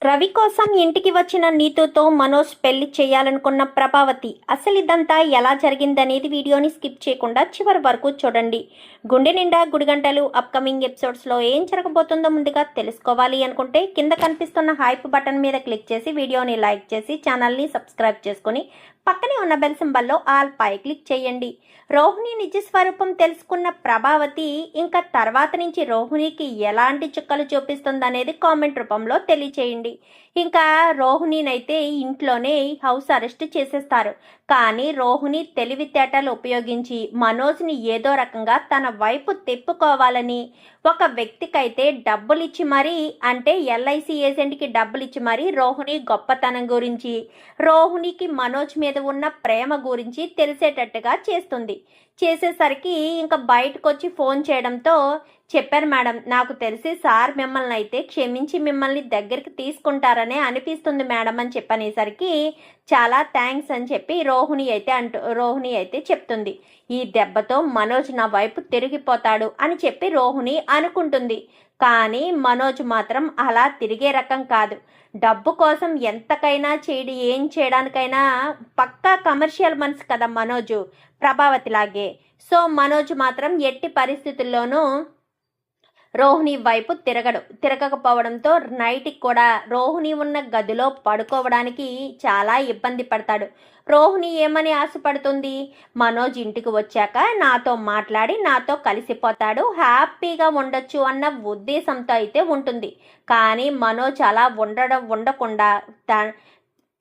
రవి కోసం ఇంటికి వచ్చిన నీతుతో మనోజ్ పెళ్లి చేయాలనుకున్న ప్రభావతి. అసలు ఇదంతా ఎలా జరిగిందనేది వీడియోని స్కిప్ చేయకుండా చివరి వరకు చూడండి. గుండె నిండా గుడిగంటలు అప్కమింగ్ ఎపిసోడ్స్లో ఏం జరగబోతుందో ముందుగా తెలుసుకోవాలి అనుకుంటే కింద కనిపిస్తున్న హైప్ బటన్ మీద క్లిక్ చేసి వీడియోని లైక్ చేసి ఛానల్ని సబ్స్క్రైబ్ చేసుకుని పక్కనే ఉన్న బెల్ సింబల్లో ఆల్ పై క్లిక్ చేయండి. రోహిణి నిజ స్వరూపం తెలుసుకున్న ప్రభావతి ఇంకా తర్వాత నుంచి రోహిణికి ఎలాంటి చుక్కలు చూపిస్తుందనేది కామెంట్ రూపంలో తెలియచేయండి. ఇంకా రోహిణినైతే ఇంట్లోనే హౌస్ అరెస్ట్ చేసేస్తారు. కానీ రోహిణి తెలివితేటలు ఉపయోగించి మనోజ్ని ఏదో రకంగా తన వైపు తిప్పుకోవాలని ఒక వ్యక్తికైతే డబ్బులిచ్చి మరీ, అంటే ఎల్ఐసి ఏజెంట్కి డబ్బులిచ్చి మరీ రోహిణి గొప్పతనం గురించి, రోహిణికి మనోజ్ మీద ఉన్న ప్రేమ గురించి తెలిసేటట్టుగా చేసేసరికి ఇంకా బయటకు వచ్చి ఫోన్ చేయడంతో, చెప్పారు మేడం, నాకు తెలిసి సార్ మిమ్మల్ని అయితే క్షమించి మిమ్మల్ని దగ్గరికి తీసుకుంటారనే అనిపిస్తుంది మేడం అని చెప్పనేసరికి చాలా థ్యాంక్స్ అని చెప్పి రోహిణి అయితే చెప్తుంది. ఈ దెబ్బతో మనోజ్ నా వైపు తిరిగిపోతాడు అని చెప్పి రోహిణి అనుకుంటుంది. కానీ మనోజ్ మాత్రం అలా తిరిగే రకం కాదు. డబ్బు కోసం ఎంతకైనా ఏం చేయడానికైనా పక్కా కమర్షియల్ మనసు కదా మనోజు, ప్రభావతిలాగే. సో మనోజ్ మాత్రం ఎట్టి పరిస్థితుల్లోనూ రోహిణి వైపు తిరగకపోవడంతో నైట్కి కూడా రోహిణి ఉన్న గదిలో పడుకోవడానికి చాలా ఇబ్బంది పడతాడు. రోహిణి ఏమని ఆశపడుతుంది, మనోజ్ ఇంటికి వచ్చాక నాతో మాట్లాడి నాతో కలిసిపోతాడు, హ్యాపీగా ఉండొచ్చు అన్న ఉద్దేశంతో అయితే ఉంటుంది. కానీ మనోజ్ అలా ఉండకుండా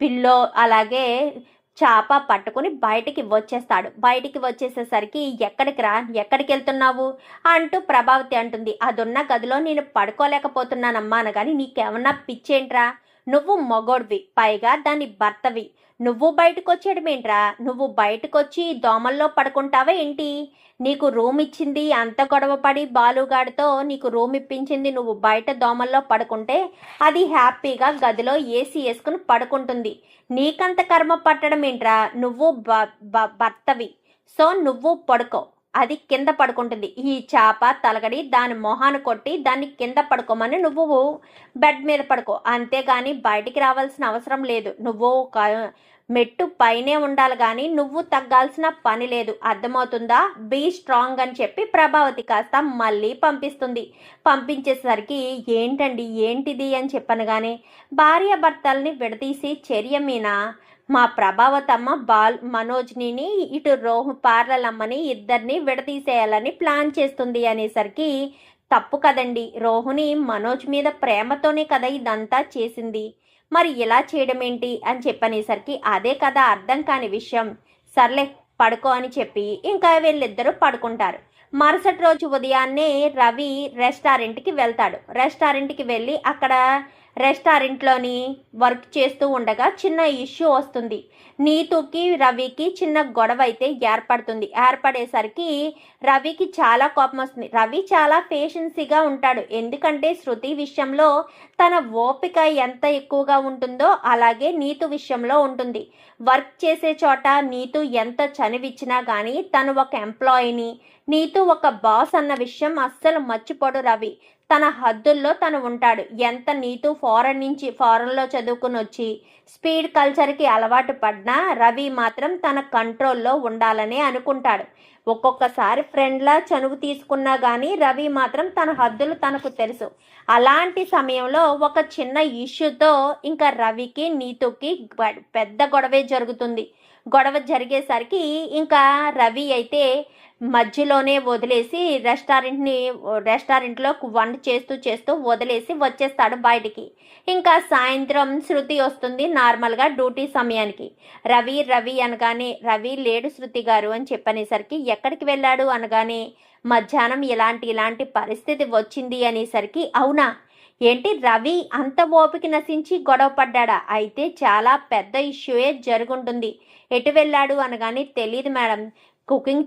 పిల్లో అలాగే చాప పట్టుకుని బయటికి వచ్చేసేసరికి ఎక్కడికి వెళ్తున్నావు అంటూ ప్రభావతి అంటుంది. అదున్న గదిలో నేను పడుకోలేకపోతున్నానమ్మా అనగాని, నీకేమన్నా పిచ్చేంట్రా, నువ్వు మొగోడివి, పైగా దాని భర్తవి, నువ్వు బయటకు వచ్చేయడమేంట్రా, నువ్వు బయటకు వచ్చి దోమల్లో పడుకుంటావా ఏంటి, నీకు రూమ్ ఇచ్చింది అంత గొడవపడి బాలుగాడితో నీకు రూమ్ ఇప్పించింది, నువ్వు బయట దోమల్లో పడుకుంటే అది హ్యాపీగా గదిలో ఏసీ వేసుకుని పడుకుంటుంది, నీకంత కర్మ పట్టడం ఏంట్రా, నువ్వు భర్తవి, సో నువ్వు పడుకో, అది కింద పడుకుంటుంది, ఈ చాప తలగడి దాని మొహాన్ని కొట్టి దాన్ని కింద పడుకోమని నువ్వు బెడ్ మీద పడుకో, అంతేగాని బయటికి రావాల్సిన అవసరం లేదు, నువ్వు మెట్టు పైనే ఉండాలి కానీ నువ్వు తగ్గాల్సిన పని లేదు, అర్థమవుతుందా, బీ స్ట్రాంగ్ అని చెప్పి ప్రభావతి కాస్త మళ్ళీ పంపించేసరికి ఏంటిది అని చెప్పనగానే, భార్యాభర్తల్ని విడదీసి చర్య మీనా మా ప్రభావతమ్మ మనోజ్ని ఇటు పార్లలమ్మని ఇద్దరిని విడదీసేయాలని ప్లాన్ చేస్తుంది అనేసరికి, తప్పు కదండి, రోహిణి మనోజ్ మీద ప్రేమతోనే కదా ఇదంతా చేసింది, మరి ఇలా చేయడం ఏంటి అని చెప్పనేసరికి, అదే కదా అర్థం కాని విషయం, సర్లే పడుకో అని చెప్పి ఇంకా వీళ్ళిద్దరూ పడుకుంటారు. మరుసటి రోజు ఉదయాన్నే రవి రెస్టారెంట్కి వెళ్తాడు. రెస్టారెంట్కి వెళ్ళి అక్కడ రెస్టారెంట్లోని వర్క్ చేస్తూ ఉండగా చిన్న ఇష్యూ వస్తుంది. నీతుకి రవికి చిన్న గొడవ అయితే ఏర్పడేసరికి రవికి చాలా కోపం వస్తుంది. రవి చాలా పేషెన్సీగా ఉంటాడు, ఎందుకంటే శృతి విషయంలో తన ఓపిక ఎంత ఎక్కువగా ఉంటుందో అలాగే నీతు విషయంలో ఉంటుంది. వర్క్ చేసే చోట నీతు ఎంత చనివిచ్చినా కానీ తను ఒక ఎంప్లాయీని, నీతు ఒక బాస్ అన్న విషయం అస్సలు మర్చిపోడు రవి. తన హద్దుల్లో తను ఉంటాడు. ఎంత నీతు ఫారెన్లో చదువుకుని వచ్చి స్పీడ్ కల్చర్కి అలవాటు పడినా రవి మాత్రం తన కంట్రోల్లో ఉండాలని అనుకుంటాడు. ఒక్కొక్కసారి ఫ్రెండ్లా చనువు తీసుకున్నా కానీ రవి మాత్రం తన హద్దులు తనకు తెలుసు. అలాంటి సమయంలో ఒక చిన్న ఇష్యూతో ఇంకా రవికి నీతుకి పెద్ద గొడవే జరుగుతుంది. గొడవ జరిగేసరికి ఇంకా రవి అయితే మధ్యలోనే వదిలేసి రెస్టారెంట్లో వంట చేస్తూ వదిలేసి వచ్చేస్తాడు బయటికి. ఇంకా సాయంత్రం శృతి వస్తుంది నార్మల్గా డ్యూటీ సమయానికి. రవి అనగానే, రవి లేడు శృతి గారు అని చెప్పనేసరికి, ఎక్కడికి వెళ్ళాడు అనగానే, మధ్యాహ్నం ఇలాంటి పరిస్థితి వచ్చింది అనేసరికి, అవునా ఏంటి, రవి అంత ఓపిక నశించి గొడవ పడ్డా, అయితే చాలా పెద్ద ఇష్యూయే జరుగుంటుంది, ఎటు వెళ్ళాడు అనగానే, తెలియదు మేడం, కుకింగ్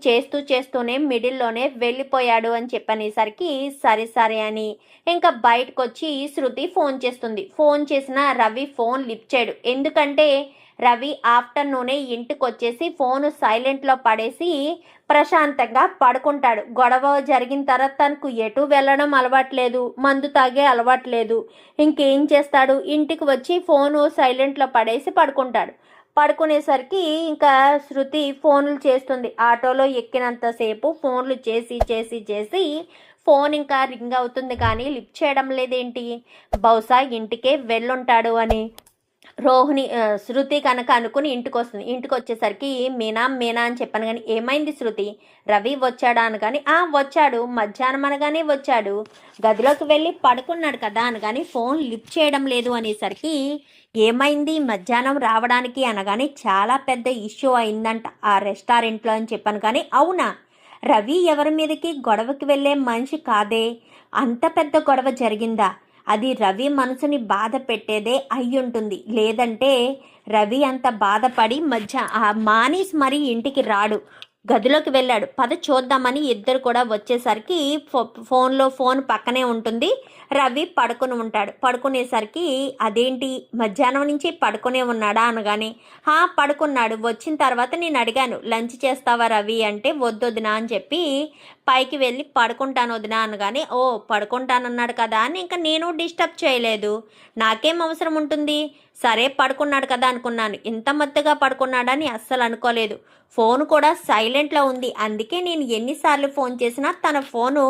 చేస్తూనే మిడిల్లోనే వెళ్ళిపోయాడు అని చెప్పనేసరికి, సరే అని ఇంకా బయటకు వచ్చి శృతి ఫోన్ చేస్తుంది. ఫోన్ చేసిన రవి ఫోన్ లిఫ్ట్ చేయడు, ఎందుకంటే రవి ఆఫ్టర్నూనే ఇంటికి వచ్చేసి ఫోన్ సైలెంట్లో పడేసి ప్రశాంతంగా పడుకుంటాడు. గొడవ జరిగిన తర్వాత తనకు ఎటు వెళ్ళడం అలవాట్లేదు, మందు తాగే అలవాట్లేదు. ఇంకేం చేస్తాడు, ఇంటికి వచ్చి ఫోను సైలెంట్లో పడేసి పడుకుంటాడు. పడుకునేసరికి ఇంకా శృతి ఫోన్లు చేస్తుంది. ఆటోలో ఎక్కినంతసేపు ఫోన్లు చేసి చేసి చేసి ఫోన్ ఇంకా రింగ్ అవుతుంది కానీ లిఫ్ట్ చేయడం లేదేంటి, బహుశా ఇంటికే వెళ్ళుంటాడు అని శృతి కనుక అనుకుని ఇంటికి వస్తుంది. ఇంటికి వచ్చేసరికి మీనా మీనా అని చెప్పాను కానీ ఏమైంది శృతి, రవి వచ్చాడా అనగాని వచ్చాడు, మధ్యాహ్నం అనగానే వచ్చాడు, గదిలోకి వెళ్ళి పడుకున్నాడు కదా అనగాని ఫోన్ లిఫ్ట్ చేయడం లేదు అనేసరికి ఏమైంది మధ్యాహ్నం రావడానికి అనగానే చాలా పెద్ద ఇష్యూ అయిందంట ఆ రెస్టారెంట్లో అని చెప్పాను కానీ అవునా, రవి ఎవరి మీదకి గొడవకి వెళ్ళే మనిషి కాదే, అంత పెద్ద గొడవ జరిగిందా, అది రవి మనసుని బాధ పెట్టేదే అయ్యుంటుంది, లేదంటే రవి అంత బాధపడి మానేసి మరీ ఇంటికి రాడు, గదిలోకి వెళ్ళాడు, పద చూద్దామని ఇద్దరు కూడా వచ్చేసరికి ఫోన్ పక్కనే ఉంటుంది, రవి పడుకుని ఉంటాడు. పడుకునేసరికి అదేంటి మధ్యాహ్నం నుంచి పడుకునే ఉన్నాడా అనగానే పడుకున్నాడు, వచ్చిన తర్వాత నేను అడిగాను లంచ్ చేస్తావా రవి అంటే వద్దొదినా అని చెప్పి పైకి వెళ్ళి పడుకుంటాను వదినా అనగానే పడుకుంటానన్నాడు కదా అని ఇంకా నేను డిస్టర్బ్ చేయలేదు, నాకేం అవసరం ఉంటుంది, సరే పడుకున్నాడు కదా అనుకున్నాను, ఇంత మత్తుగా పడుకున్నాడని అస్సలు అనుకోలేదు, ఫోన్ కూడా సైలెంట్లో ఉంది, అందుకే నేను ఎన్నిసార్లు ఫోన్ చేసినా తన ఫోను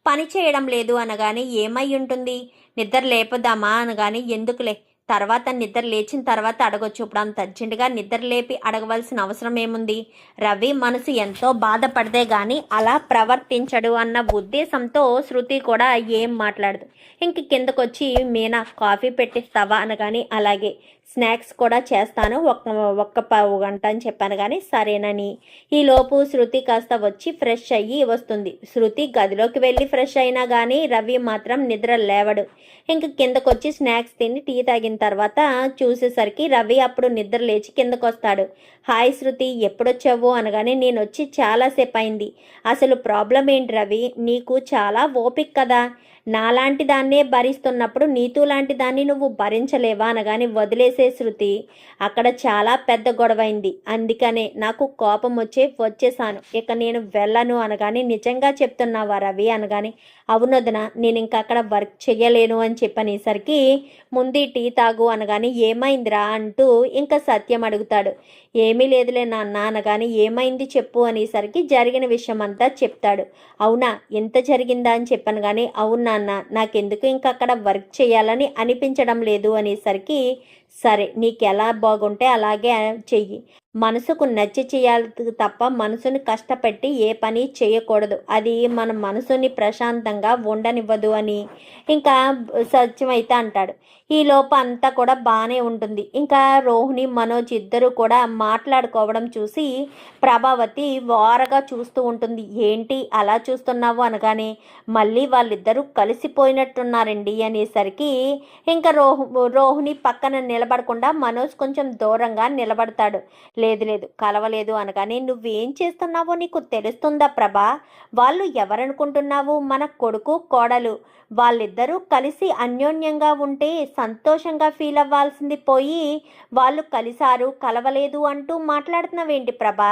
పని చేయడం లేదు అనగానే ఏమై ఉంటుంది, నిద్ర లేపుదామా అనగానే ఎందుకులే తర్వాత నిద్ర లేచిన తర్వాత అడగొచ్చు, ఇప్పుడు అంత అర్జెంటుగా నిద్ర లేపి అడగవలసిన అవసరం ఏముంది, రవి మనసు ఎంతో బాధపడితే కానీ అలా ప్రవర్తించడు అన్న ఉద్దేశంతో శృతి కూడా ఏం మాట్లాడదు. ఇంక కిందకొచ్చి మీనా కాఫీ పెట్టిస్తావా అనగాని అలాగే, స్నాక్స్ కూడా చేస్తాను ఒక్క పావు గంట అని చెప్పాను కానీ సరేనని. ఈలోపు శృతి కాస్త వచ్చి ఫ్రెష్ అయ్యి వస్తుంది. శృతి గదిలోకి వెళ్ళి ఫ్రెష్ అయినా కానీ రవి మాత్రం నిద్ర లేవడు. ఇంక కిందకొచ్చి స్నాక్స్ తిని టీ తాగిన తర్వాత చూసేసరికి రవి అప్పుడు నిద్ర లేచి కిందకు వస్తాడు. హాయ్ శృతి, ఎప్పుడొచ్చావు అనగానే నేను వచ్చి చాలాసేపు అయింది, అసలు ప్రాబ్లం ఏంటి రవి, నీకు చాలా ఓపిక కదా, నాలాంటి దాన్నే భరిస్తున్నప్పుడు నీతూ లాంటి దాన్ని నువ్వు భరించలేవా అనగాని వదిలేసే శృతి, అక్కడ చాలా పెద్ద గొడవైంది, అందుకనే నాకు కోపం వచ్చేసాను, ఇక నేను వెళ్ళను అనగాని నిజంగా చెప్తున్నావా రవి అనగాని అవునొదినా, నేను ఇంకా అక్కడ వర్క్ చెయ్యలేను అని చెప్పనేసరికి ముందు టీ తాగు అనగాని ఏమైందిరా అంటూ ఇంకా సత్యం అడుగుతాడు. ఏమీ లేదులే నాన్న అనగాని ఏమైంది చెప్పు అనేసరికి జరిగిన విషయం అంతా చెప్తాడు. అవునా, ఎంత జరిగిందా అని చెప్పాను కానీ అవును నాన్న, నాకెందుకు ఇంకా అక్కడ వర్క్ చేయాలని అనిపించడం లేదు అనేసరికి సరే నీకు ఎలా బాగుంటే అలాగే చెయ్యి, మనసుకు నచ్చి చేయాలి తప్ప మనసుని కష్టపెట్టి ఏ పని చేయకూడదు, అది మన మనసుని ప్రశాంతంగా ఉండనివ్వదు అని ఇంకా సత్యం అయితే అంటాడు. ఈ లోపు అంతా కూడా బాగానే ఉంటుంది. ఇంకా రోహిణి మనోజ్ ఇద్దరు కూడా మాట్లాడుకోవడం చూసి ప్రభావతి వారగా చూస్తూ ఉంటుంది. ఏంటి అలా చూస్తున్నావు అనగానే మళ్ళీ వాళ్ళిద్దరూ కలిసిపోయినట్టున్నారండి అనేసరికి ఇంకా రోహిణి పక్కన నిలబడకుండా మనోజ్ కొంచెం దూరంగా నిలబడతాడు. లేదు లేదు కలవలేదు అనగానే నువ్వేం చేస్తున్నావో నీకు తెలుస్తుందా ప్రభా, వాళ్ళు ఎవరనుకుంటున్నావు, మన కొడుకు కోడలు, వాళ్ళిద్దరూ కలిసి అన్యోన్యంగా ఉంటే సంతోషంగా ఫీల్ అవ్వాల్సింది పోయి వాళ్ళు కలిసారు కలవలేదు అంటూ మాట్లాడుతున్నావేంటి ప్రభా,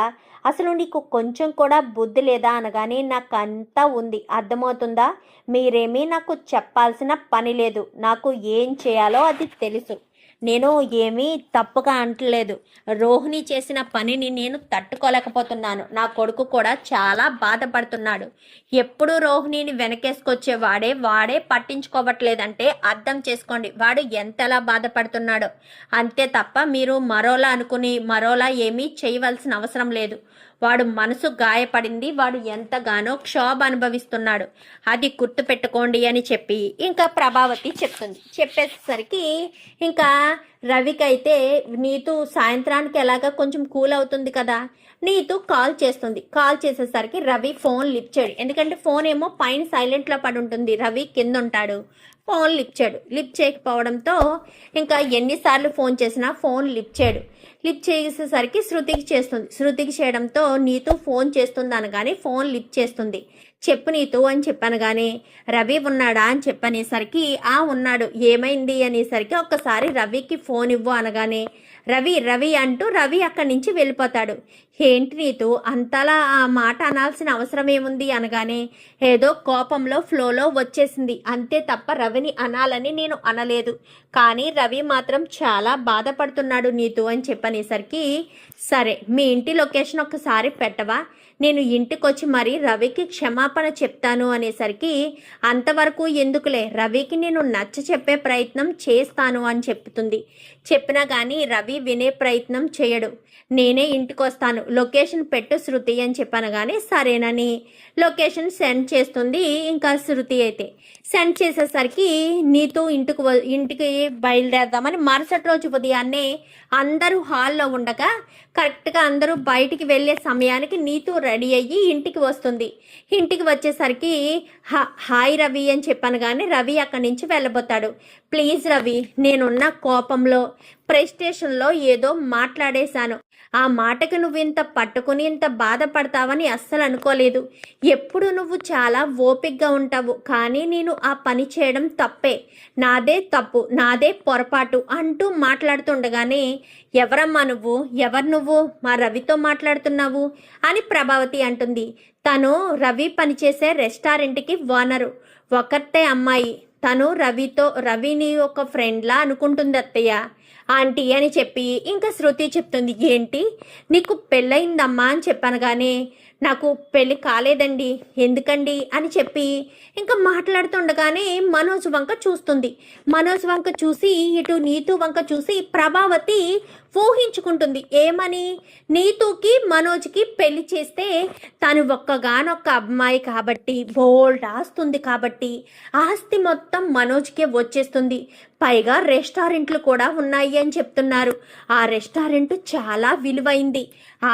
అసలు నీకు కొంచెం కూడా బుద్ధి లేదా అనగానే నాకు అంతా ఉంది, అర్థమవుతుందా, మీరేమీ నాకు చెప్పాల్సిన పని లేదు, నాకు ఏం చేయాలో అది తెలుసు, నేను ఏమీ తప్పుగా అంటలేదు, రోహిణి చేసిన పనిని నేను తట్టుకోలేకపోతున్నాను, నా కొడుకు కూడా చాలా బాధపడుతున్నాడు, ఎప్పుడు రోహిణిని వెనకేసుకొచ్చే వాడే పట్టించుకోవట్లేదంటే అర్థం చేసుకోండి వాడు ఎంతలా బాధపడుతున్నాడో, అంతే తప్ప మీరు మరోలా అనుకుని మరోలా ఏమీ చేయవలసిన అవసరం లేదు, వాడు మనసు గాయపడింది, వాడు ఎంతగానో క్షోభ అనుభవిస్తున్నాడు, అది గుర్తుపెట్టుకోండి అని చెప్పి ఇంకా ప్రభావతి చెప్తుంది. చెప్పేసరికి ఇంకా రవికైతే నీతు సాయంత్రానికి ఎలాగా కొంచెం కూల్ అవుతుంది కదా, నీతు కాల్ చేస్తుంది. కాల్ చేసేసరికి రవి ఫోన్ లిఫ్ట్ చేయడు, ఎందుకంటే ఫోన్ ఏమో పైన సైలెంట్లో పడి ఉంటుంది, రవి కింద ఉంటాడు. ఫోన్ లిఫ్ట్ చేయకపోవడంతో ఇంకా ఎన్నిసార్లు ఫోన్ చేసినా ఫోన్ లిఫ్ట్ చేసేసరికి శృతికి చేయడంతో నీతు ఫోన్ చేస్తుంది అనగానే ఫోన్ లిఫ్ట్ చేస్తుంది. చెప్పు నీతు అని చెప్పనగానే రవి ఉన్నాడా అని చెప్పనేసరికి ఉన్నాడు, ఏమైంది అనేసరికి ఒక్కసారి రవికి ఫోన్ ఇవ్వు అనగానే రవి అంటూ రవి అక్కడి నుంచి వెళ్ళిపోతాడు. ఏంటి నీతు అంతలా ఆ మాట అనాల్సిన అవసరం ఏముంది అనగానే ఏదో కోపంలో ఫ్లోలో వచ్చేసింది అంతే తప్ప రవిని అనాలని నేను అనలేదు, కానీ రవి మాత్రం చాలా బాధపడుతున్నాడు నీతు అని చెప్పనేసరికి సరే మీ ఇంటి లొకేషన్ ఒకసారి పెట్టవా, నేను ఇంటికొచ్చి మరి రవికి క్షమాపణ చెప్తాను అనేసరికి అంతవరకు ఎందుకులే, రవికి నేను నచ్చ చెప్పే ప్రయత్నం చేస్తాను అని చెప్తుంది. చెప్పినా కానీ రవి వినే ప్రయత్నం చేయడు. నేనే ఇంటికి వస్తాను, లొకేషన్ పెట్టు శృతి అని చెప్పాను కానీ సరేనని లొకేషన్ సెండ్ చేస్తుంది. ఇంకా శృతి అయితే సెండ్ చేసేసరికి నీతో ఇంటికి బయలుదేరదామని మరుసటి రోజు ఉదయాన్నే అందరూ హాల్లో ఉండగా కరెక్ట్గా అందరూ బయటికి వెళ్ళే సమయానికి నీతో రెడీ అయ్యి ఇంటికి వస్తుంది. ఇంటికి వచ్చేసరికి హాయ్ రవి అని చెప్పాను కానీ రవి అక్కడి నుంచి వెళ్ళబోతాడు. ప్లీజ్ రవి, నేనున్న కోపంలో ప్రెస్టేషన్లో ఏదో మాట్లాడేశాను, ఆ మాటకి నువ్వు ఇంత పట్టుకుని ఇంత బాధపడతావని అస్సలు అనుకోలేదు. ఎప్పుడు నువ్వు చాలా ఓపికగా ఉంటావు, కానీ నేను ఆ పని చేయడం తప్పే, నాదే తప్పు, నాదే పొరపాటు అంటూ మాట్లాడుతుండగానే ఎవరమ్మా నువ్వు, ఎవరు నువ్వు మా రవితో మాట్లాడుతున్నావు అని ప్రభావతి అంటుంది. తను రవి పనిచేసే రెస్టారెంట్కి ఓనరు, ఒకటే అమ్మాయి, తను రవిని ఒక ఫ్రెండ్లా అనుకుంటుంది అత్తయ్య ఆంటీ అని చెప్పి ఇంకా శృతి చెప్తుంది. ఏంటి నీకు పెళ్ళయిందమ్మా అని చెప్పాను కానీ నాకు పెళ్ళి కాలేదండి, ఎందుకండి అని చెప్పి ఇంకా మాట్లాడుతుండగానే మనోజ్ వంక చూస్తుంది. మనోజ్ వంక చూసి ఇటు నీతు వంక చూసి ప్రభావతి ఊహించుకుంటుంది. ఏమని, నీతుకి మనోజ్కి పెళ్లి చేస్తే తను ఒక్కగానొక్క అమ్మాయి కాబట్టి బోల్డ్ ఆస్తుంది కాబట్టి ఆస్తి మొత్తం మనోజ్కే వచ్చేస్తుంది. పైగా రెస్టారెంట్లు కూడా ఉన్నాయి అని చెప్తున్నారు. ఆ రెస్టారెంట్ చాలా విలువైంది,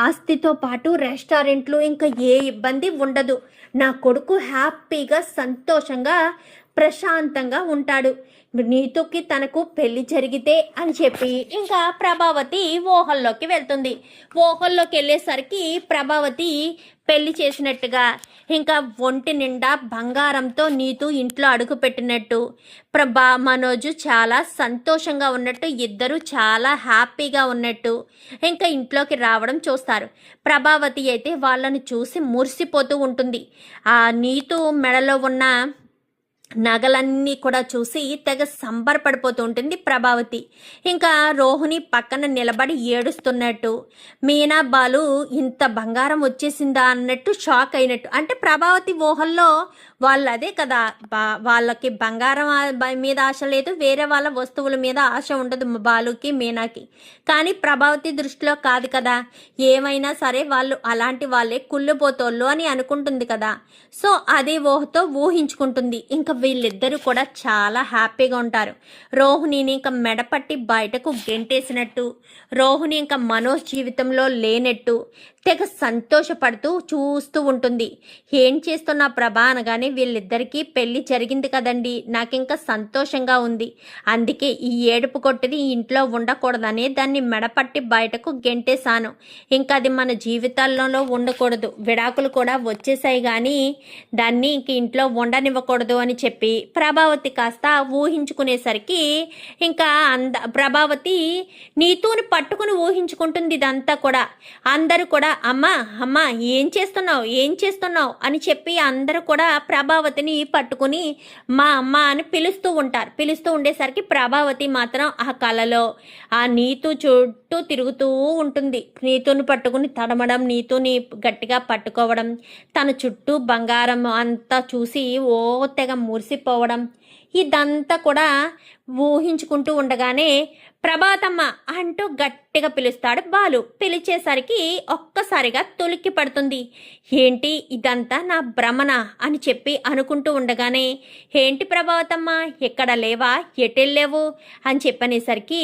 ఆస్తితో పాటు రెస్టారెంట్లు, ఇంకా ఏ ఇబ్బంది ఉండదు. నా కొడుకు హ్యాపీగా సంతోషంగా ప్రశాంతంగా ఉంటాడు, నీతుకి తనకు పెళ్లి జరిగితే అని చెప్పి ఇంకా ప్రభావతి ఊహల్లోకి వెళ్తుంది. ఊహల్లోకి వెళ్ళేసరికి ప్రభావతి పెళ్లి చేసినట్టుగా ఇంకా ఒంటి నిండా బంగారంతో నీతు ఇంట్లో అడుగు పెట్టినట్టు మనోజు చాలా సంతోషంగా ఉన్నట్టు, ఇద్దరు చాలా హ్యాపీగా ఉన్నట్టు ఇంకా ఇంట్లోకి రావడం చూస్తారు. ప్రభావతి అయితే వాళ్ళను చూసి మురిసిపోతూ ఉంటుంది. ఆ నీతు మెడలో ఉన్న నగలన్నీ కూడా చూసి తెగ సంబరపడిపోతూ ఉంటుంది ప్రభావతి. ఇంకా రోహిణి పక్కన నిలబడి ఏడుస్తున్నట్టు, మీనా బాలు ఇంత బంగారం వచ్చేసిందా అన్నట్టు షాక్ అయినట్టు. అంటే ప్రభావతి ఊహల్లో వాళ్ళు అదే కదా, వాళ్ళకి బంగారం మీద ఆశ లేదు, వేరే వాళ్ళ వస్తువుల మీద ఆశ ఉండదు బాలుకి మీనాకి. కానీ ప్రభావతి దృష్టిలో కాదు కదా, ఏమైనా సరే వాళ్ళు అలాంటి వాళ్ళే కుళ్ళుపోతోళ్ళు అని అనుకుంటుంది కదా. సో అదే ఊహతో ఊహించుకుంటుంది. ఇంకా వీళ్ళిద్దరూ కూడా చాలా హ్యాపీగా ఉంటారు. రోహిణిని ఇంకా మెడపట్టి బయటకు గెంటేసినట్టు, రోహిణి ఇంకా మనోజ్ జీవితంలో లేనట్టు తెగ సంతోషపడుతూ చూస్తూ ఉంటుంది. ఏం చేస్తున్నా ప్రభా అనగానే వీళ్ళిద్దరికీ పెళ్లి జరిగింది కదండి, నాకింకా సంతోషంగా ఉంది, అందుకే ఈ ఏడుపు కొట్టిది ఇంట్లో ఉండకూడదనే దాన్ని మెడపట్టి బయటకు గెంటేశాను. ఇంకా అది మన జీవితాల్లో ఉండకూడదు, విడాకులు కూడా వచ్చేసాయి కానీ దాన్ని ఇంక ఇంట్లో ఉండనివ్వకూడదు అని చెప్పి ప్రభావతి కాస్త ఊహించుకునేసరికి ఇంకా ప్రభావతి నీతోని పట్టుకుని ఊహించుకుంటుంది. ఇదంతా కూడా అందరూ కూడా అమ్మా ఏం చేస్తున్నావు అని చెప్పి అందరూ కూడా ప్రభావతిని పట్టుకుని మా అమ్మ అని పిలుస్తూ ఉంటారు. పిలుస్తూ ఉండేసరికి ప్రభావతి మాత్రం ఆ కళలో ఆ నీతు చుట్టూ తిరుగుతూ ఉంటుంది. నీతుని పట్టుకుని తడమడం, నీతుని గట్టిగా పట్టుకోవడం, తన చుట్టూ బంగారం అంతా చూసి ఓ తెగ మురిసిపోవడం, ఇదంతా కూడా ఊహించుకుంటూ ఉండగానే ప్రభాతమ్మ అంటూ గట్టిగా పిలుస్తాడు బాలు. పిలిచేసరికి ఒక్కసారిగా తొలిక్కి పడుతుంది. ఏంటి ఇదంతా నా భ్రమణ అని చెప్పి అనుకుంటూ ఉండగానే, ఏంటి ప్రభావతమ్మ ఎక్కడ లేవా, ఎటెళ్ళేవు అని చెప్పనేసరికి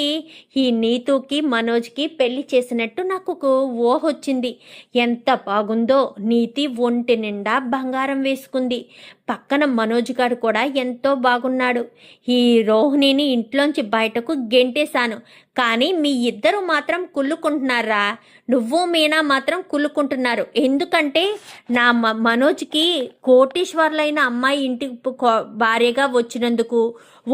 ఈ నీతుకి మనోజ్కి పెళ్లి చేసినట్టు నాకు ఒక ఊహ వచ్చింది. ఎంత బాగుందో, నీతి ఒంటి నిండా బంగారం వేసుకుంది, పక్కన మనోజ్ గారు కూడా ఎంతో బాగున్నాడు. ఈ రోహిణిని ఇంట్లోంచి బయటకు గెంటేశాను, కానీ మీ ఇద్దరు మాత్రం కుళ్ళుకుంటున్నారా? నువ్వు మీనా మాత్రం కుళ్ళుకుంటున్నారు. ఎందుకంటే నా మనోజ్కి కోటీశ్వర్లైన అమ్మాయి ఇంటికి భార్యగా వచ్చినందుకు,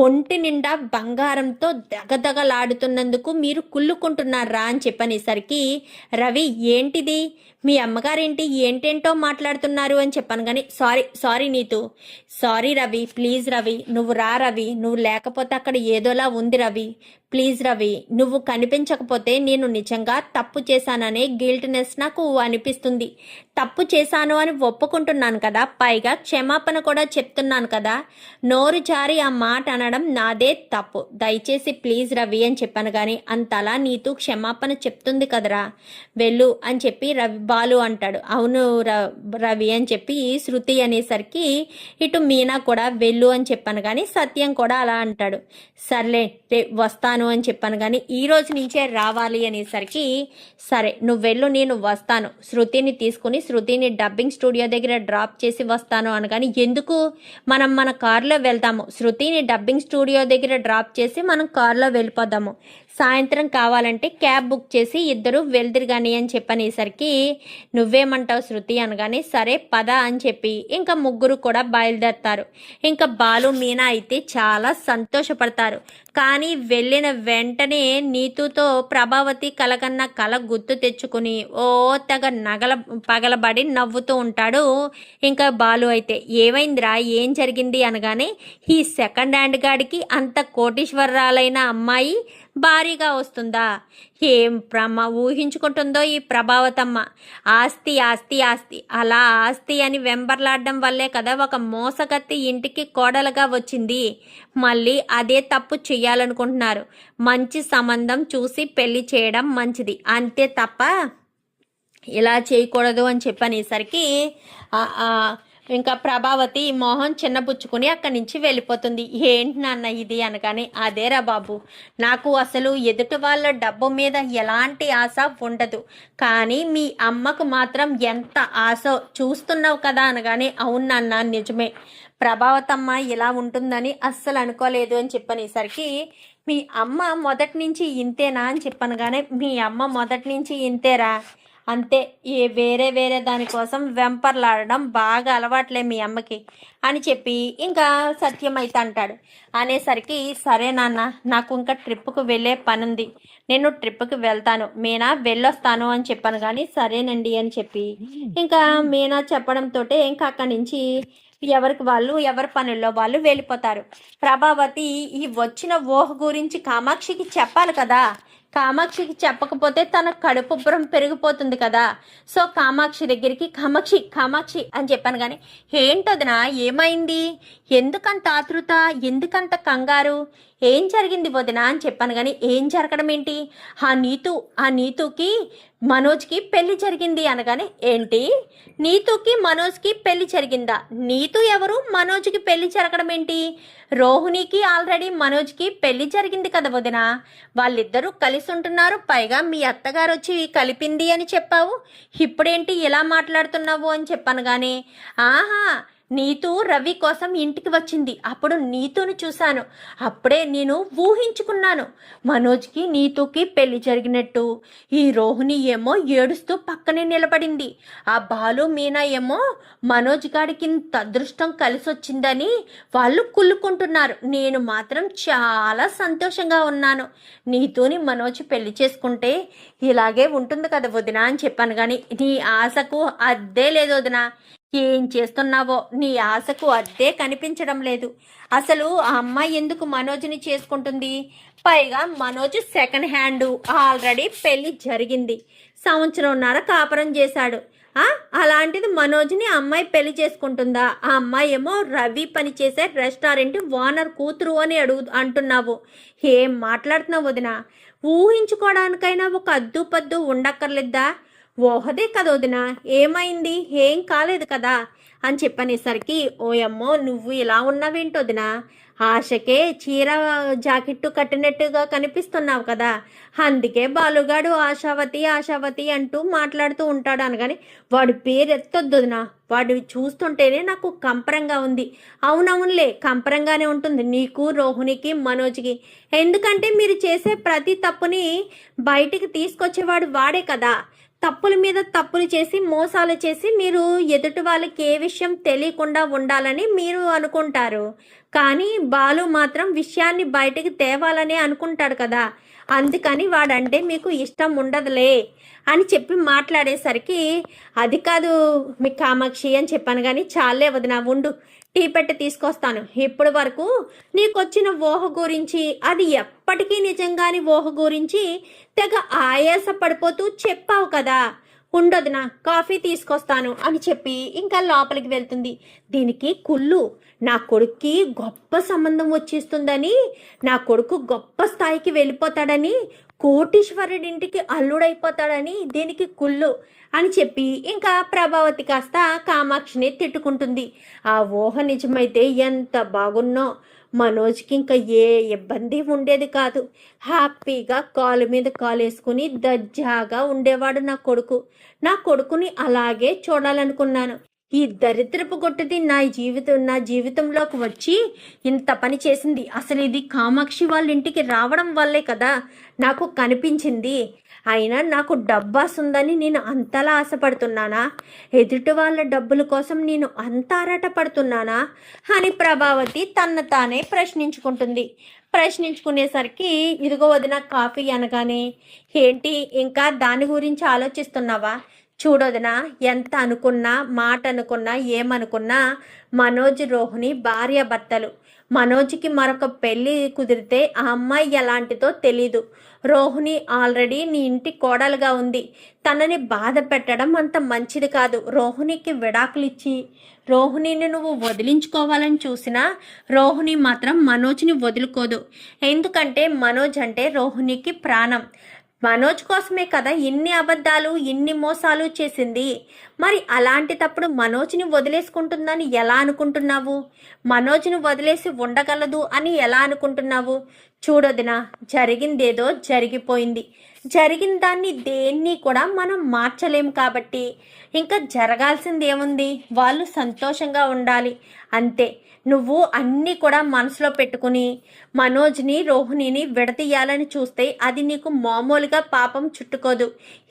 ఒంటి నిండా బంగారంతో దగదగలాడుతున్నందుకు మీరు కుళ్ళుకుంటున్నారా అని చెప్పనేసరికి, రవి ఏంటిది, మీ అమ్మగారేంటి ఏంటేంటో మాట్లాడుతున్నారు అని చెప్పాను. కానీ sorry Neetu, sorry Ravi, please Ravi నువ్వు రా రవి, నువ్వు లేకపోతే అక్కడ ఏదోలా ఉంది రవి, ప్లీజ్ రవి నువ్వు కనిపించకపోతే నేను నిజంగా తప్పు చేశాననే గిల్ట్నెస్ నాకు అనిపిస్తుంది. తప్పు చేశాను అని ఒప్పుకుంటున్నాను కదా, పైగా క్షమాపణ కూడా చెప్తున్నాను కదా, నోరు జారి ఆ మాట అనడం నాదే తప్పు, దయచేసి ప్లీజ్ రవి అని చెప్పాను. కానీ అంతలా నీతు క్షమాపణ చెప్తుంది కదరా, వెళ్ళు అని చెప్పి బాలు అంటాడు. అవును రవి అని చెప్పి శృతి అనేసరికి ఇటు మీనా కూడా వెళ్ళు అని చెప్పాను. కానీ సత్యం కూడా అలా అంటాడు. సర్లే వస్తాను అని చెప్పాను, కానీ ఈ రోజు నుంచే రావాలి అనేసరికి, సరే నువ్వు వెళ్ళు నేను వస్తాను, శృతిని తీసుకుని శృతిని డబ్బింగ్ స్టూడియో దగ్గర డ్రాప్ చేసి వస్తాను అనగాని, ఎందుకు మనం మన కారులో వెళ్తాము, శృతిని డబ్బింగ్ స్టూడియో దగ్గర డ్రాప్ చేసి మనం కారులో వెళ్ళిపోదాము, సాయంత్రం కావాలంటే క్యాబ్ బుక్ చేసి ఇద్దరు వెళ్తురు కానీ అని చెప్పనేసరికి, నువ్వేమంటావు శృతి అనగానే, సరే పద అని చెప్పి ఇంకా ముగ్గురు కూడా బయలుదేరతారు. ఇంకా బాలు మీనా అయితే చాలా సంతోషపడతారు. కానీ వెళ్ళిన వెంటనే నీతుతో ప్రభావతి కలకన్న కల గుర్తు తెచ్చుకుని ఓ తెగ పగలబడి నవ్వుతూ ఉంటాడు. ఇంకా బాలు అయితే, ఏమైందిరా ఏం జరిగింది అనగానే, ఈ సెకండ్ హ్యాండ్ గాడికి అంత కోటీశ్వరరాలైన అమ్మాయి భారీగా వస్తుందా, ఏం ఊహించుకుంటుందో ఈ ప్రభావతమ్మ, ఆస్తి ఆస్తి ఆస్తి, అలా ఆస్తి అని వెంబర్లాడడం వల్లే కదా ఒక మోసగత్తి ఇంటికి కోడలుగా వచ్చింది. మళ్ళీ అదే తప్పు చెయ్యాలనుకుంటున్నారు. మంచి సంబంధం చూసి పెళ్లి చేయడం మంచిది, అంతే తప్ప ఇలా చేయకూడదు అని చెప్పనేసరికి ఇంకా ప్రభావతి మోహన్ చిన్నపుచ్చుకుని అక్కడి నుంచి వెళ్ళిపోతుంది. ఏంటి నాన్న ఇది అనగానే, అదేరా బాబు, నాకు అసలు ఎదుటి వాళ్ళ డబ్బు మీద ఎలాంటి ఆశ ఉండదు, కానీ మీ అమ్మకు మాత్రం ఎంత ఆశ చూస్తున్నావు కదా అనగానే, అవును నాన్న నిజమే, ప్రభావతమ్మ ఇలా ఉంటుందని అస్సలు అనుకోలేదు అని చెప్పనేసరికి, మీ అమ్మ మొదటి నుంచి ఇంతేనా అని చెప్పాను. కానీ మీ అమ్మ మొదటి నుంచి ఇంతేరా, అంతే, వేరే వేరే దానికోసం వెంపర్లాడడం బాగా అలవాట్లే మీ అమ్మకి అని చెప్పి ఇంకా సత్యం అయితే అంటాడు. అనేసరికి, సరే నాన్న నాకు ఇంకా ట్రిప్కు వెళ్ళే పని ఉంది, నేను ట్రిప్కి వెళ్తాను, మీనా వెళ్ళొస్తాను అని చెప్పాను. కానీ సరేనండి అని చెప్పి ఇంకా మీనా చెప్పడంతో ఇంకా అక్కడి నుంచి ఎవరికి వాళ్ళు ఎవరి పనుల్లో వాళ్ళు వెళ్ళిపోతారు. ప్రభావతి ఈ వచ్చిన ఊహ గురించి కామాక్షికి చెప్పాలి కదా, కామాక్షికి చెప్పకపోతే తన కడుపుబ్బరం పెరిగిపోతుంది కదా. సో కామాక్షి దగ్గరికి కామాక్షి కామాక్షి అని చెప్పాను. కానీ ఏంటదినా ఏమైంది, ఎందుకంత ఆతృత, ఎందుకంత కంగారు, ఏం జరిగింది వదిన అని చెప్పాను. కానీ ఏం జరగడం ఏంటి, ఆ నీతుకి మనోజ్కి పెళ్లి జరిగింది అనగానే, ఏంటి నీతుకి మనోజ్కి పెళ్లి జరిగిందా, నీతు ఎవరు, మనోజ్కి పెళ్లి జరగడం ఏంటి, రోహిణికి ఆల్రెడీ మనోజ్కి పెళ్లి జరిగింది కదా వదిన, వాళ్ళిద్దరూ కలిసి ఉంటున్నారు, పైగా మీ అత్తగారు వచ్చి కలిపింది అని చెప్పావు, ఇప్పుడేంటి ఇలా మాట్లాడుతున్నావు అని చెప్పాను. కానీ ఆహా, నీతు రవి కోసం ఇంటికి వచ్చింది, అప్పుడు నీతుని చూశాను, అప్పుడే నేను ఊహించుకున్నాను మనోజ్కి నీతుకి పెళ్లి జరిగినట్టు. ఈ రోహిణి ఏమో ఏడుస్తూ పక్కనే నిలబడింది, ఆ బాలు మీనా ఏమో మనోజ్ గాడికి ఇంత అదృష్టం కలిసి వచ్చిందని వాళ్ళు కుళ్ళుకుంటున్నారు. నేను మాత్రం చాలా సంతోషంగా ఉన్నాను. నీతుని మనోజ్ పెళ్లి చేసుకుంటే ఇలాగే ఉంటుంది కదా వదిన అని చెప్పాను. కానీ నీ ఆశకు అద్దే లేదు వదిన, ఏం చేస్తున్నావో నీ ఆశకు అద్దే కనిపించడం లేదు. అసలు ఆ అమ్మాయి ఎందుకు మనోజ్ని చేసుకుంటుంది, పైగా మనోజ్ సెకండ్ హ్యాండ్, ఆల్రెడీ పెళ్లి జరిగింది, సంవత్సరంన్నర కాపురం చేశాడు, ఆ, అలాంటిది మనోజ్ని ఆ అమ్మాయి పెళ్లి చేసుకుంటుందా? ఆ అమ్మాయి ఏమో రవి పని చేసే రెస్టారెంట్ ఓనర్ కూతురు అని అంటున్నావు. ఏం మాట్లాడుతున్నావు వదిన? ఊహించుకోవడానికైనా ఒక అద్దు పద్దు ఉండక్కర్లేదా? ఓహదే కదా వదిన, ఏమైంది? ఏం కాలేదు కదా అని చెప్పనేసరికి, ఓయమ్మో నువ్వు ఇలా ఉన్నావేంటి వదిన? ఆశకే చీర జాకెట్టు కట్టినట్టుగా కనిపిస్తున్నావు కదా, అందుకే బాలుగాడు ఆశావతి ఆశావతి అంటూ మాట్లాడుతూ ఉంటాడు అనగాని, వాడి పేరు ఎత్తొద్దు వదిన, వాడు చూస్తుంటేనే నాకు కంపరంగా ఉంది. అవునవునులే, కంపరంగానే ఉంటుంది నీకు, రోహిణికి, మనోజ్కి. ఎందుకంటే మీరు చేసే ప్రతి తప్పుని బయటికి తీసుకొచ్చేవాడు వాడే కదా. తప్పుల మీద తప్పులు చేసి మోసాలు చేసి మీరు ఎదుటి వాళ్ళకి ఏ విషయం తెలియకుండా ఉండాలని మీరు అనుకుంటారు. కానీ బాలు మాత్రం విషయాన్ని బయటికి తేవాలని అనుకుంటాడు కదా, అందుకని వాడంటే మీకు ఇష్టం ఉండదులే అని చెప్పి మాట్లాడేసరికి, అది కాదు మీ కామాక్షి అని చెప్పాను కానీ, చాలే వదిన ఉండు, టీ పెట్టి తీసుకొస్తాను. ఇప్పటి వరకు నీకొచ్చిన ఊహ గురించి, అది ఎప్పటికీ నిజంగాని ఊహ గురించి తెగ ఆయాస పడిపోతూ చెప్పావు కదా, ఉండొదినా కాఫీ తీసుకొస్తాను అని చెప్పి ఇంకా లోపలికి వెళ్తుంది. దీనికి కుళ్ళు, నా కొడుక్కి గొప్ప సంబంధం వచ్చేస్తుందని, నా కొడుకు గొప్ప స్థాయికి వెళ్ళిపోతాడని, కోటీశ్వరుడింటికి అల్లుడైపోతాడని దీనికి కుళ్ళు అని చెప్పి ఇంకా ప్రభావతి కాస్త కామాక్షిని తిట్టుకుంటుంది. ఆ ఊహ నిజమైతే ఎంత బాగున్నో, మనోజ్కి ఇంకా ఏ ఇబ్బంది ఉండేది కాదు. హ్యాపీగా కాలు మీద కాలేసుకుని దజ్జాగా ఉండేవాడు నా కొడుకు. నా కొడుకుని అలాగే చూడాలనుకున్నాను. ఈ దరిద్రపు గొట్టది నా జీవితంలోకి వచ్చి ఇంత పని చేసింది. అసలు ఇది కామాక్షి వాళ్ళ ఇంటికి రావడం వల్లే కదా నాకు కనిపించింది. అయినా నాకు డబ్బాసుందని నేను అంతలా ఆశపడుతున్నానా? ఎదుటి వాళ్ళ డబ్బుల కోసం నేను అంత ఆరాట పడుతున్నానా అని ప్రభావతి తన తానే ప్రశ్నించుకునేసరికి, ఇదిగో వదిన కాఫీ అనగానే, ఏంటి ఇంకా దాని గురించి ఆలోచిస్తున్నావా? చూడొదినా, ఎంత అనుకున్నా, మాట అనుకున్నా, ఏమనుకున్నా మనోజ్ రోహిణి భార్యాభర్తలు. మనోజ్కి మరొక పెళ్ళి కుదిరితే ఆ అమ్మాయి ఎలాంటిదో తెలీదు. రోహిణి ఆల్రెడీ నీ ఇంటి కోడలుగా ఉంది. తనని బాధ పెట్టడం అంత మంచిది కాదు. రోహిణికి విడాకులు ఇచ్చి రోహిణిని నువ్వు వదిలించుకోవాలని చూసినా రోహిణి మాత్రం మనోజ్ని వదులుకోదు. ఎందుకంటే మనోజ్ అంటే రోహిణికి ప్రాణం. మనోజ్ కోసమే కదా ఇన్ని అబద్ధాలు, ఇన్ని మోసాలు చేసింది. మరి అలాంటి తప్పుడు మనోజ్ని వదిలేసుకుంటుందని ఎలా అనుకుంటున్నావు? మనోజ్ని వదిలేసి ఉండగలదు అని ఎలా అనుకుంటున్నావు? చూడొదినా, జరిగిందేదో జరిగిపోయింది. జరిగిన దాన్ని దేన్ని కూడా మనం మార్చలేము కాబట్టి ఇంకా జరగాల్సింది ఏముంది? వాళ్ళు సంతోషంగా ఉండాలి అంతే. నువ్వు అన్నీ కూడా మనసులో పెట్టుకుని మనోజ్ని రోహిణిని విడతీయాలని చూస్తే అది నీకు మామూలుగా పాపం చుట్టుకోదు.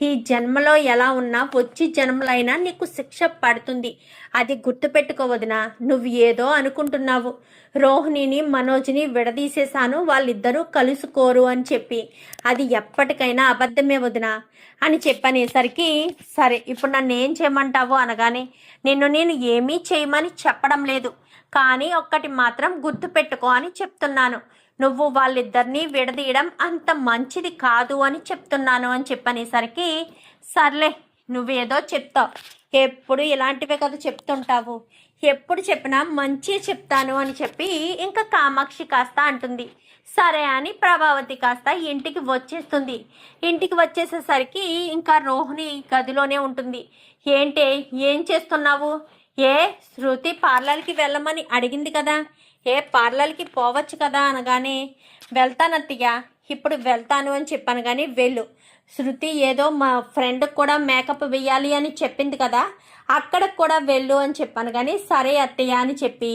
ఈ జన్మలో ఎలా ఉన్నా వచ్చి జన్మలైనా నీకు శిక్ష పడుతుంది. అది గుర్తుపెట్టుకోవద్దునా. నువ్వు ఏదో అనుకుంటున్నావు, రోహిణిని మనోజ్ని విడదీసేశాను, వాళ్ళిద్దరూ కలుసుకోరు అని చెప్పి. అది ఎప్పటికైనా అబద్ధమే వదినా అని చెప్పనేసరికి, సరే ఇప్పుడు నన్ను ఏం చేయమంటావు అనగానే, నేను ఏమీ చేయమని చెప్పడం లేదు, కానీ ఒక్కటి మాత్రం గుర్తుపెట్టుకో అని చెప్తున్నాను. నువ్వు వాళ్ళిద్దరినీ విడదీయడం అంత మంచిది కాదు అని చెప్తున్నాను అని చెప్పనేసరికి, సర్లే నువ్వేదో చెప్తావు, ఎప్పుడు ఇలాంటివే కదా చెప్తుంటావు, ఎప్పుడు చెప్పినా మంచి చెప్తాను అని చెప్పి ఇంకా కామాక్షి కాస్త అంటుంది. సరే అని ప్రభావతి కాస్త ఇంటికి వచ్చేస్తుంది. ఇంటికి వచ్చేసేసరికి ఇంకా రోహిణి గదిలోనే ఉంటుంది. ఏంటే ఏం చేస్తున్నావు? ఏ శృతి పార్లర్కి వెళ్ళమని అడిగింది కదా, పార్లర్కి పోవచ్చు కదా అనగానే, వెళ్తానత్తయ్య, ఇప్పుడు వెళ్తాను అని చెప్పాను కానీ వెళ్ళు. శృతి ఏదో మా ఫ్రెండ్కి కూడా మేకప్ వేయాలి అని చెప్పింది కదా, అక్కడికి కూడా వెళ్ళు అని చెప్పాను కానీ సరే అత్తయ్య అని చెప్పి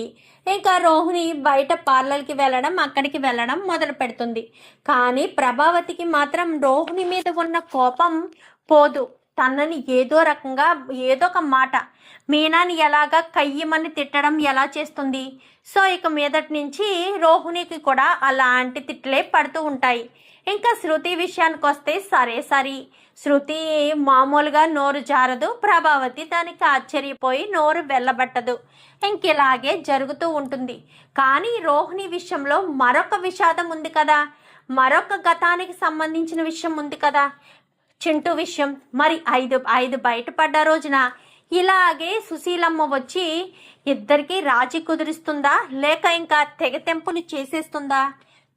ఇంకా రోహిణి బయట పార్లర్కి వెళ్ళడం, అక్కడికి వెళ్ళడం మొదలు పెడుతుంది. కానీ ప్రభావతికి మాత్రం రోహిణి మీద ఉన్న కోపం పోదు. తనని ఏదో రకంగా ఏదో ఒక మాట, మీనాని ఎలాగా కయ్యమని తిట్టడం ఎలా చేస్తుంది. సో ఇక మీదటి నుంచి రోహిణికి కూడా అలాంటి తిట్లే పడుతూ ఉంటాయి. ఇంకా శృతి విషయానికి వస్తే సరే శృతి మామూలుగా నోరు జారదు, ప్రభావతి దానికి ఆశ్చర్యపోయి నోరు వెళ్ళబట్టదు. ఇంకిలాగే జరుగుతూ ఉంటుంది. కానీ రోహిణి విషయంలో మరొక విషాదం ఉంది కదా, మరొక గతానికి సంబంధించిన విషయం ఉంది కదా. చింటూ విషయం మరి ఐదు బయటపడ్డ రోజున ఇలాగే సుశీలమ్మ వచ్చి ఇద్దరికి రాజీ కుదిరిస్తుందా లేక ఇంకా తెగతెంపులు చేసేస్తుందా?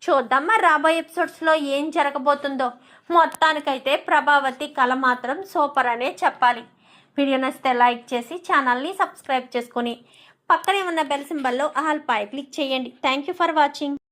చూద్దామా రాబోయే ఎపిసోడ్స్లో ఏం జరగబోతుందో. మొత్తానికైతే ప్రభావతి కళ మాత్రం సూపర్ అనే చెప్పాలి. వీడియో నచ్చితే లైక్ చేసి ఛానల్ని సబ్స్క్రైబ్ చేసుకొని పక్కనే ఉన్న బెల్ సింబల్లో ఆల్ పై క్లిక్ చేయండి. Thank you for watching.